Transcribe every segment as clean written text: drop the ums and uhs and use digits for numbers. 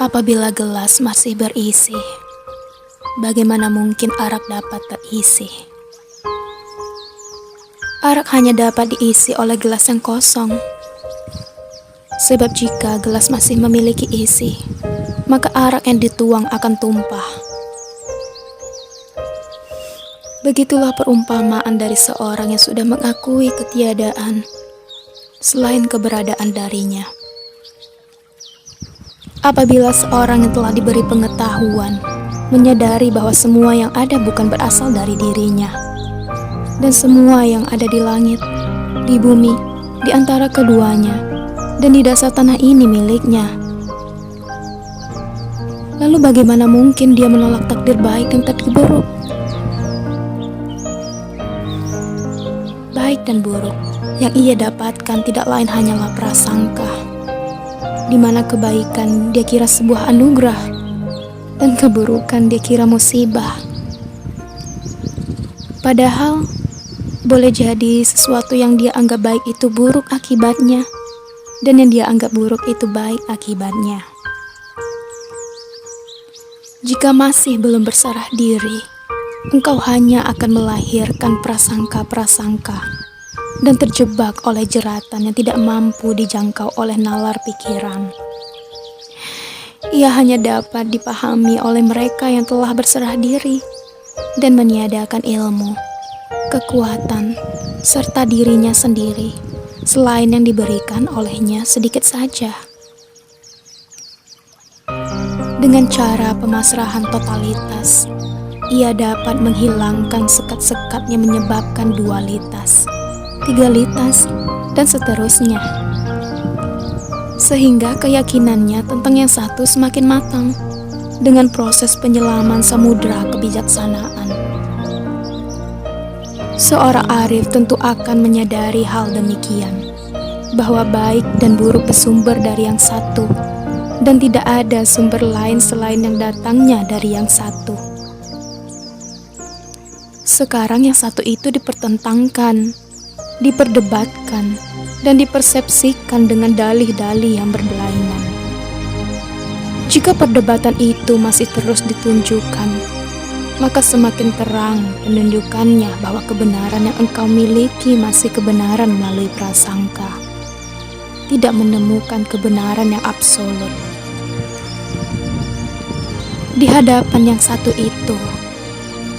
Apabila gelas masih berisi, bagaimana mungkin arak dapat terisi? Arak hanya dapat diisi oleh gelas yang kosong. Sebab jika gelas masih memiliki isi, maka arak yang dituang akan tumpah. Begitulah perumpamaan dari seorang yang sudah mengakui ketiadaan selain keberadaan darinya. Apabila seorang yang telah diberi pengetahuan menyadari bahwa semua yang ada bukan berasal dari dirinya, dan semua yang ada di langit, di bumi, di antara keduanya, dan di dasar tanah ini miliknya, lalu bagaimana mungkin dia menolak takdir baik dan takdir buruk? Baik dan buruk yang ia dapatkan tidak lain hanyalah prasangka, di mana kebaikan dia kira sebuah anugerah dan keburukan dia kira musibah. Padahal boleh jadi sesuatu yang dia anggap baik itu buruk akibatnya, dan yang dia anggap buruk itu baik akibatnya. Jika masih belum berserah diri, engkau hanya akan melahirkan prasangka-prasangka dan terjebak oleh jeratan yang tidak mampu dijangkau oleh nalar pikiran. Ia hanya dapat dipahami oleh mereka yang telah berserah diri dan meniadakan ilmu, kekuatan, serta dirinya sendiri, selain yang diberikan olehnya sedikit saja. Dengan cara pemasrahan totalitas, ia dapat menghilangkan sekat-sekat yang menyebabkan dualitas, tigalitas, dan seterusnya. Sehingga keyakinannya tentang yang satu semakin matang dengan proses penyelaman samudra kebijaksanaan. Seorang arif tentu akan menyadari hal demikian, bahwa baik dan buruk bersumber dari yang satu, dan tidak ada sumber lain selain yang datangnya dari yang satu. Sekarang yang satu itu dipertentangkan, diperdebatkan, dan dipersepsikan dengan dalih-dalih yang berbelainan. Jika perdebatan itu masih terus ditunjukkan, maka semakin terang penunjukannya bahwa kebenaran yang engkau miliki masih kebenaran melalui prasangka, tidak menemukan kebenaran yang absolut. Di hadapan yang satu itu,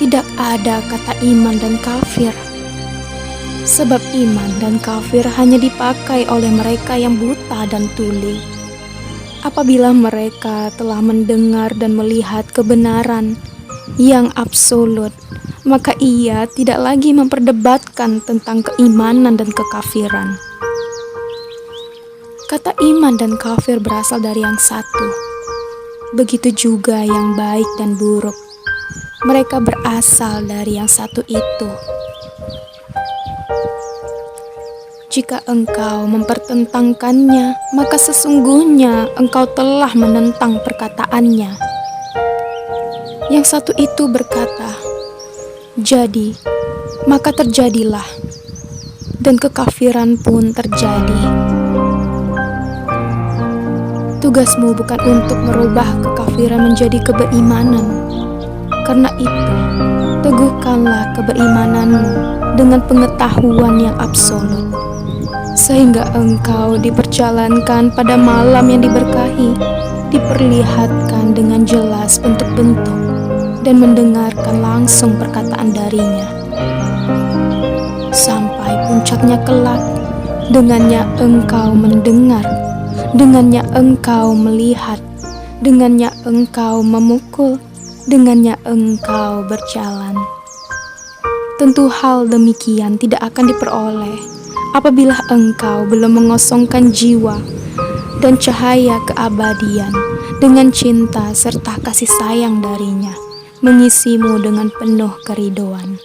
tidak ada kata iman dan kafir. Sebab iman dan kafir hanya dipakai oleh mereka yang buta dan tuli. Apabila mereka telah mendengar dan melihat kebenaran yang absolut, maka ia tidak lagi memperdebatkan tentang keimanan dan kekafiran. Kata iman dan kafir berasal dari yang satu. Begitu juga yang baik dan buruk. Mereka berasal dari yang satu itu. Jika engkau mempertentangkannya, maka sesungguhnya engkau telah menentang perkataannya. Yang satu itu berkata, "Jadi, maka terjadilah," dan kekafiran pun terjadi. Tugasmu bukan untuk merubah kekafiran menjadi kebeimanan. Karena itu, teguhkanlah kebeimananmu dengan pengetahuan yang absolut, sehingga engkau diperjalankan pada malam yang diberkahi, diperlihatkan dengan jelas bentuk-bentuk, dan mendengarkan langsung perkataan darinya. Sampai puncaknya kelak, dengannya engkau mendengar, dengannya engkau melihat, dengannya engkau memukul, dengannya engkau berjalan. Tentu hal demikian tidak akan diperoleh apabila engkau belum mengosongkan jiwa dan cahaya keabadian dengan cinta serta kasih sayang darinya, mengisimu dengan penuh keridhoan.